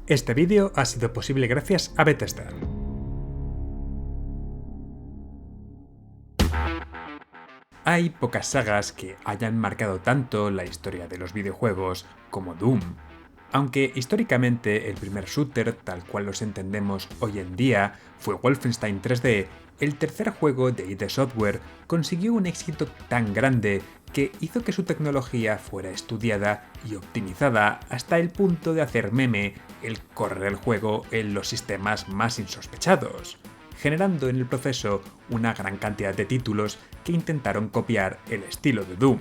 Este vídeo ha sido posible gracias a Bethesda. Hay pocas sagas que hayan marcado tanto la historia de los videojuegos como Doom. Aunque históricamente el primer shooter, tal cual los entendemos hoy en día, fue Wolfenstein 3D, el tercer juego de id Software consiguió un éxito tan grande que hizo que su tecnología fuera estudiada y optimizada hasta el punto de hacer meme el correr el juego en los sistemas más insospechados, generando en el proceso una gran cantidad de títulos que intentaron copiar el estilo de Doom.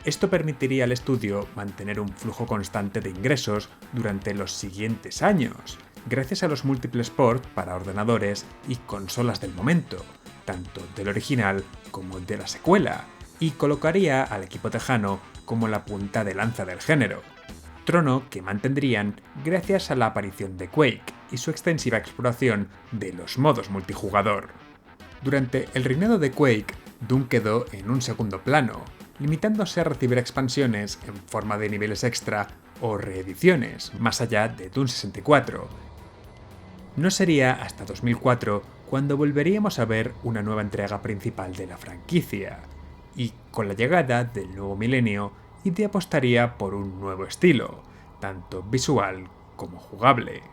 Esto permitiría al estudio mantener un flujo constante de ingresos durante los siguientes años, gracias a los múltiples ports para ordenadores y consolas del momento, tanto del original como de la secuela, y colocaría al equipo tejano como la punta de lanza del género, trono que mantendrían gracias a la aparición de Quake y su extensiva exploración de los modos multijugador. Durante el reinado de Quake, Doom quedó en un segundo plano, limitándose a recibir expansiones en forma de niveles extra o reediciones, más allá de Doom 64. No sería hasta 2004 cuando volveríamos a ver una nueva entrega principal de la franquicia, y con la llegada del nuevo milenio, ID apostaría por un nuevo estilo, tanto visual como jugable.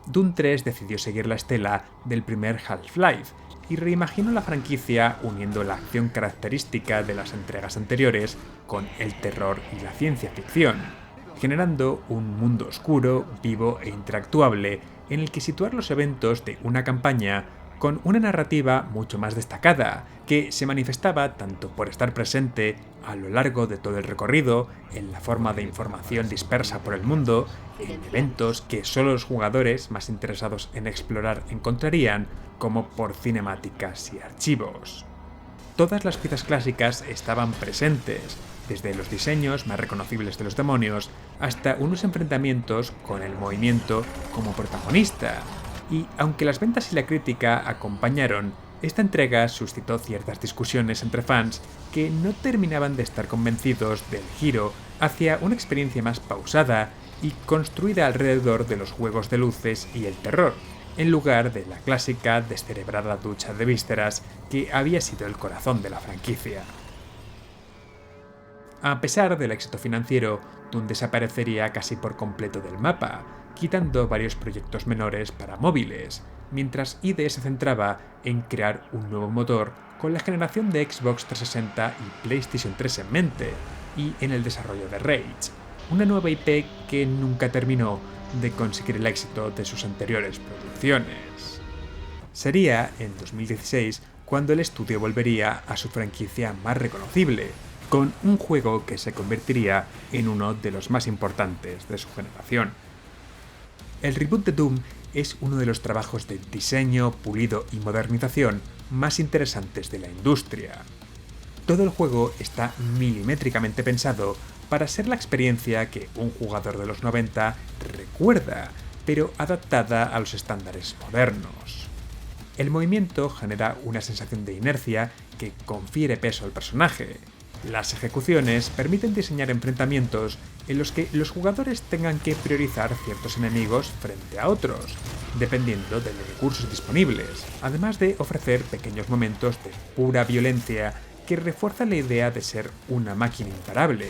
Doom 3 decidió seguir la estela del primer Half-Life y reimaginó la franquicia uniendo la acción característica de las entregas anteriores con el terror y la ciencia ficción, generando un mundo oscuro, vivo e interactuable en el que situar los eventos de una campaña con una narrativa mucho más destacada, que se manifestaba tanto por estar presente a lo largo de todo el recorrido, en la forma de información dispersa por el mundo, en eventos que solo los jugadores más interesados en explorar encontrarían, como por cinemáticas y archivos. Todas las piezas clásicas estaban presentes, desde los diseños más reconocibles de los demonios hasta unos enfrentamientos con el movimiento como protagonista. Y aunque las ventas y la crítica acompañaron, esta entrega suscitó ciertas discusiones entre fans que no terminaban de estar convencidos del giro hacia una experiencia más pausada y construida alrededor de los juegos de luces y el terror, en lugar de la clásica descerebrada ducha de vísceras que había sido el corazón de la franquicia. A pesar del éxito financiero, Doom desaparecería casi por completo del mapa, quitando varios proyectos menores para móviles, mientras ID se centraba en crear un nuevo motor con la generación de Xbox 360 y PlayStation 3 en mente, y en el desarrollo de Rage, una nueva IP que nunca terminó de conseguir el éxito de sus anteriores producciones. Sería en 2016 cuando el estudio volvería a su franquicia más reconocible, con un juego que se convertiría en uno de los más importantes de su generación. El reboot de Doom es uno de los trabajos de diseño, pulido y modernización más interesantes de la industria. Todo el juego está milimétricamente pensado para ser la experiencia que un jugador de los 90 recuerda, pero adaptada a los estándares modernos. El movimiento genera una sensación de inercia que confiere peso al personaje. Las ejecuciones permiten diseñar enfrentamientos en los que los jugadores tengan que priorizar ciertos enemigos frente a otros, dependiendo de los recursos disponibles, además de ofrecer pequeños momentos de pura violencia que refuerzan la idea de ser una máquina imparable,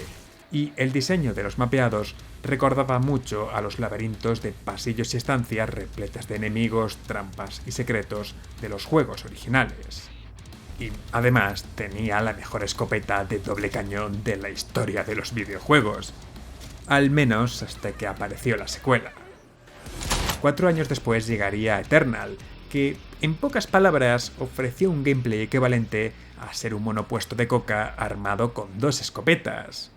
y el diseño de los mapeados recordaba mucho a los laberintos de pasillos y estancias repletas de enemigos, trampas y secretos de los juegos originales. Y además tenía la mejor escopeta de doble cañón de la historia de los videojuegos. Al menos hasta que apareció la secuela. 4 años después llegaría Eternal, que, en pocas palabras, ofreció un gameplay equivalente a ser un monopuesto de coca armado con 2 escopetas.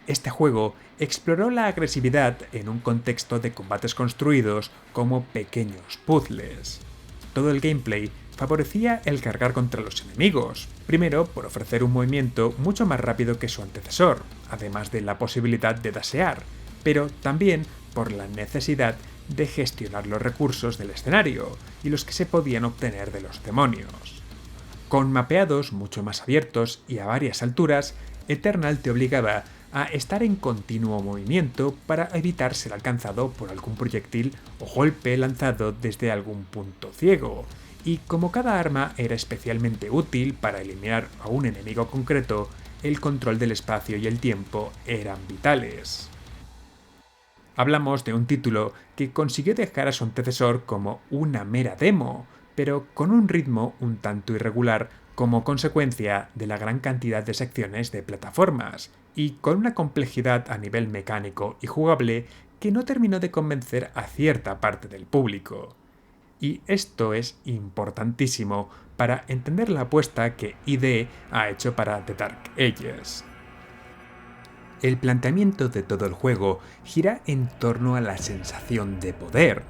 Este juego exploró la agresividad en un contexto de combates construidos como pequeños puzzles. Todo el gameplay favorecía el cargar contra los enemigos, primero por ofrecer un movimiento mucho más rápido que su antecesor, además de la posibilidad de dashear, pero también por la necesidad de gestionar los recursos del escenario y los que se podían obtener de los demonios. Con mapeados mucho más abiertos y a varias alturas, Eternal te obligaba a estar en continuo movimiento para evitar ser alcanzado por algún proyectil o golpe lanzado desde algún punto ciego, y como cada arma era especialmente útil para eliminar a un enemigo concreto, el control del espacio y el tiempo eran vitales. Hablamos de un título que consiguió dejar a su antecesor como una mera demo, pero con un ritmo un tanto irregular como consecuencia de la gran cantidad de secciones de plataformas, y con una complejidad a nivel mecánico y jugable que no terminó de convencer a cierta parte del público. Y esto es importantísimo para entender la apuesta que ID ha hecho para The Dark Ages. El planteamiento de todo el juego gira en torno a la sensación de poder,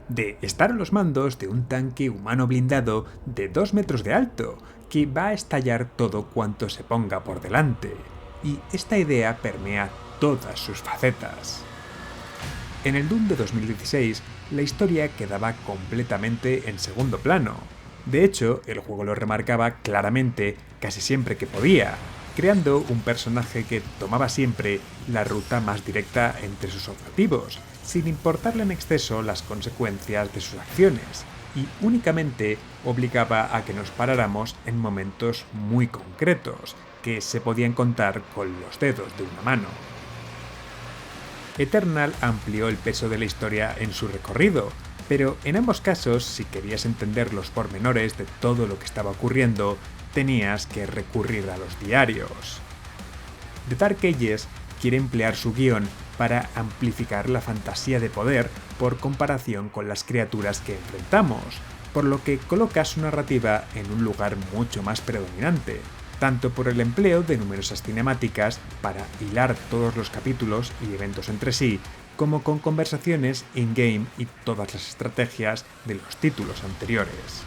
de estar a los mandos de un tanque humano blindado de 2 metros de alto, que va a estallar todo cuanto se ponga por delante, y esta idea permea todas sus facetas. En el Doom de 2016, la historia quedaba completamente en segundo plano. De hecho, el juego lo remarcaba claramente casi siempre que podía, creando un personaje que tomaba siempre la ruta más directa entre sus objetivos, sin importarle en exceso las consecuencias de sus acciones, y únicamente obligaba a que nos paráramos en momentos muy concretos, que se podían contar con los dedos de una mano. Eternal amplió el peso de la historia en su recorrido, pero en ambos casos, si querías entender los pormenores de todo lo que estaba ocurriendo, tenías que recurrir a los diarios. The Dark Ages quiere emplear su guión para amplificar la fantasía de poder por comparación con las criaturas que enfrentamos, por lo que coloca su narrativa en un lugar mucho más predominante, tanto por el empleo de numerosas cinemáticas para hilar todos los capítulos y eventos entre sí, como con conversaciones in-game y todas las estrategias de los títulos anteriores.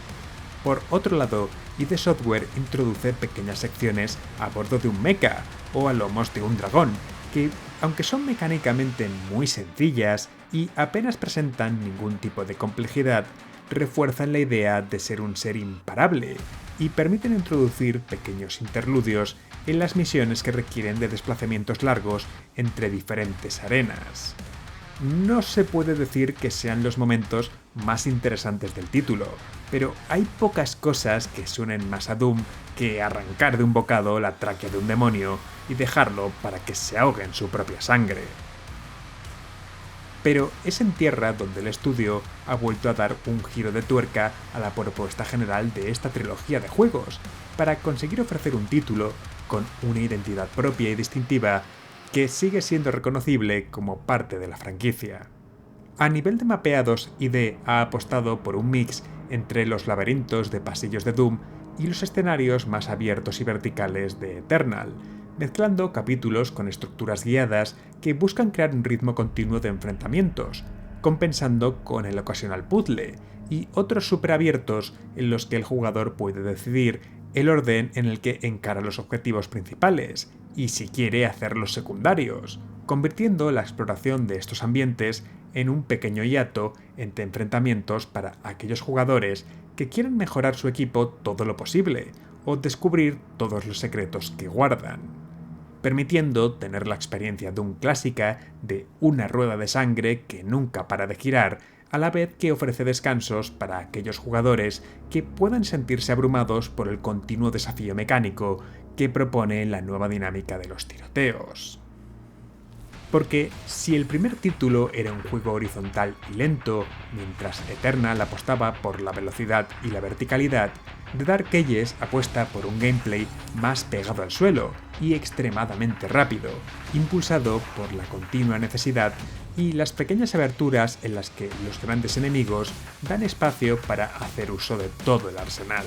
Por otro lado, ID Software introduce pequeñas secciones a bordo de un mecha o a lomos de un dragón, que, aunque son mecánicamente muy sencillas y apenas presentan ningún tipo de complejidad, refuerzan la idea de ser un ser imparable y permiten introducir pequeños interludios en las misiones que requieren de desplazamientos largos entre diferentes arenas. No se puede decir que sean los momentos más interesantes del título, pero hay pocas cosas que suenen más a Doom que arrancar de un bocado la tráquea de un demonio y dejarlo para que se ahogue en su propia sangre. Pero es en tierra donde el estudio ha vuelto a dar un giro de tuerca a la propuesta general de esta trilogía de juegos, para conseguir ofrecer un título con una identidad propia y distintiva que sigue siendo reconocible como parte de la franquicia. A nivel de mapeados, ID ha apostado por un mix entre los laberintos de pasillos de Doom y los escenarios más abiertos y verticales de Eternal, mezclando capítulos con estructuras guiadas que buscan crear un ritmo continuo de enfrentamientos, compensando con el ocasional puzzle, y otros superabiertos en los que el jugador puede decidir el orden en el que encara los objetivos principales, y si quiere hacerlos secundarios, convirtiendo la exploración de estos ambientes en un pequeño hiato entre enfrentamientos para aquellos jugadores que quieren mejorar su equipo todo lo posible, o descubrir todos los secretos que guardan, permitiendo tener la experiencia de un clásica de una rueda de sangre que nunca para de girar, a la vez que ofrece descansos para aquellos jugadores que puedan sentirse abrumados por el continuo desafío mecánico que propone la nueva dinámica de los tiroteos. Porque si el primer título era un juego horizontal y lento, mientras Eternal apostaba por la velocidad y la verticalidad, The Dark Ages apuesta por un gameplay más pegado al suelo y extremadamente rápido, impulsado por la continua necesidad y las pequeñas aberturas en las que los grandes enemigos dan espacio para hacer uso de todo el arsenal.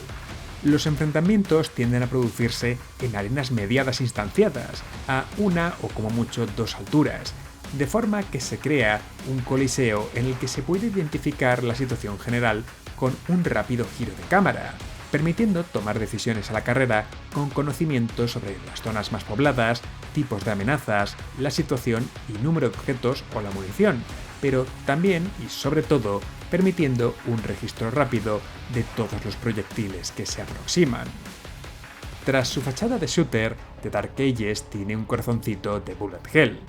Los enfrentamientos tienden a producirse en arenas mediadas instanciadas, a una o como mucho 2 alturas, de forma que se crea un coliseo en el que se puede identificar la situación general con un rápido giro de cámara, permitiendo tomar decisiones a la carrera con conocimiento sobre las zonas más pobladas, tipos de amenazas, la situación y número de objetos o la munición, pero también y sobre todo permitiendo un registro rápido de todos los proyectiles que se aproximan. Tras su fachada de shooter, The Dark Ages tiene un corazoncito de bullet hell.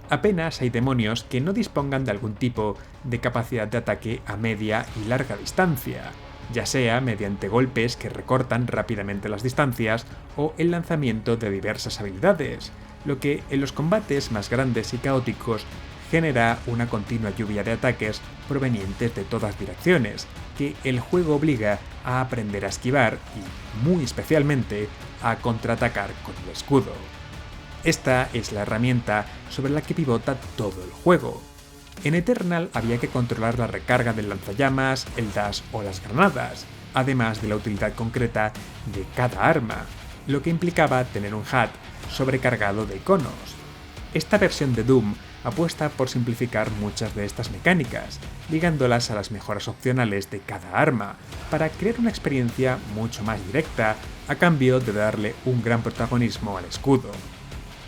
Apenas hay demonios que no dispongan de algún tipo de capacidad de ataque a media y larga distancia, ya sea mediante golpes que recortan rápidamente las distancias o el lanzamiento de diversas habilidades, lo que en los combates más grandes y caóticos genera una continua lluvia de ataques provenientes de todas direcciones, que el juego obliga a aprender a esquivar y, muy especialmente, a contraatacar con el escudo. Esta es la herramienta sobre la que pivota todo el juego. En Eternal había que controlar la recarga del lanzallamas, el dash o las granadas, además de la utilidad concreta de cada arma, lo que implicaba tener un HUD sobrecargado de iconos. Esta versión de Doom apuesta por simplificar muchas de estas mecánicas, ligándolas a las mejoras opcionales de cada arma, para crear una experiencia mucho más directa, a cambio de darle un gran protagonismo al escudo.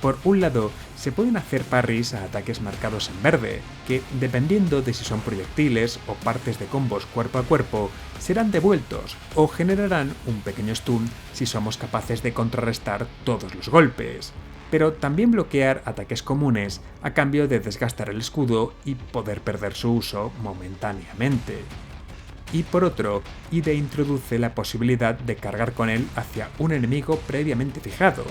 Por un lado, se pueden hacer parries a ataques marcados en verde, que, dependiendo de si son proyectiles o partes de combos cuerpo a cuerpo, serán devueltos o generarán un pequeño stun si somos capaces de contrarrestar todos los golpes, pero también bloquear ataques comunes a cambio de desgastar el escudo y poder perder su uso momentáneamente. Y por otro, IDE introduce la posibilidad de cargar con él hacia un enemigo previamente fijado,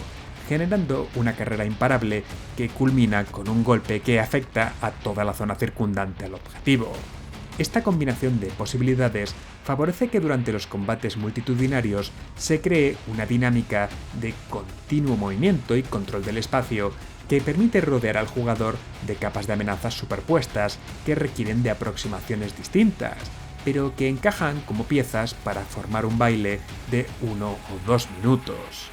generando una carrera imparable que culmina con un golpe que afecta a toda la zona circundante al objetivo. Esta combinación de posibilidades favorece que durante los combates multitudinarios se cree una dinámica de continuo movimiento y control del espacio que permite rodear al jugador de capas de amenazas superpuestas que requieren de aproximaciones distintas, pero que encajan como piezas para formar un baile de 1 o 2 minutos.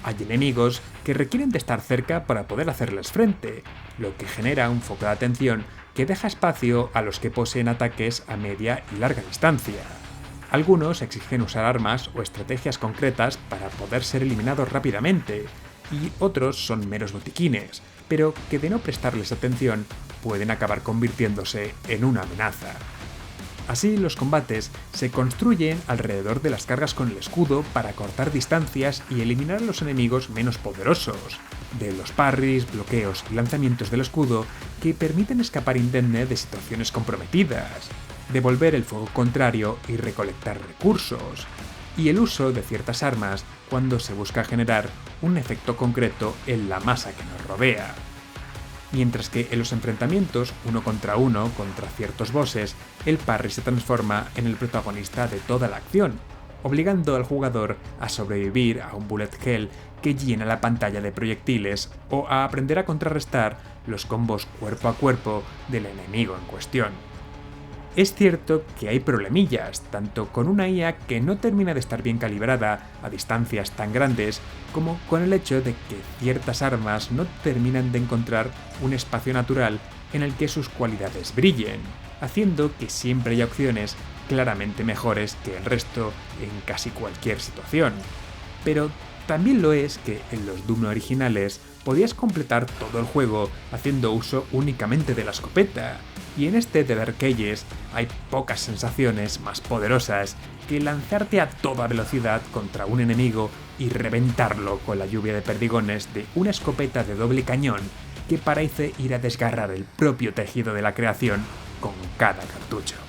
Hay enemigos que requieren de estar cerca para poder hacerles frente, lo que genera un foco de atención que deja espacio a los que poseen ataques a media y larga distancia. Algunos exigen usar armas o estrategias concretas para poder ser eliminados rápidamente, y otros son meros botiquines, pero que de no prestarles atención pueden acabar convirtiéndose en una amenaza. Así, los combates se construyen alrededor de las cargas con el escudo para cortar distancias y eliminar a los enemigos menos poderosos, de los parries, bloqueos y lanzamientos del escudo que permiten escapar indemne de situaciones comprometidas, devolver el fuego contrario y recolectar recursos, y el uso de ciertas armas cuando se busca generar un efecto concreto en la masa que nos rodea. Mientras que en los enfrentamientos uno contra ciertos bosses, el parry se transforma en el protagonista de toda la acción, obligando al jugador a sobrevivir a un bullet hell que llena la pantalla de proyectiles o a aprender a contrarrestar los combos cuerpo a cuerpo del enemigo en cuestión. Es cierto que hay problemillas, tanto con una IA que no termina de estar bien calibrada a distancias tan grandes, como con el hecho de que ciertas armas no terminan de encontrar un espacio natural en el que sus cualidades brillen, haciendo que siempre haya opciones claramente mejores que el resto en casi cualquier situación. Pero también lo es que en los Doom originales podías completar todo el juego haciendo uso únicamente de la escopeta, y en este The Dark Ages hay pocas sensaciones más poderosas que lanzarte a toda velocidad contra un enemigo y reventarlo con la lluvia de perdigones de una escopeta de doble cañón que parece ir a desgarrar el propio tejido de la creación con cada cartucho.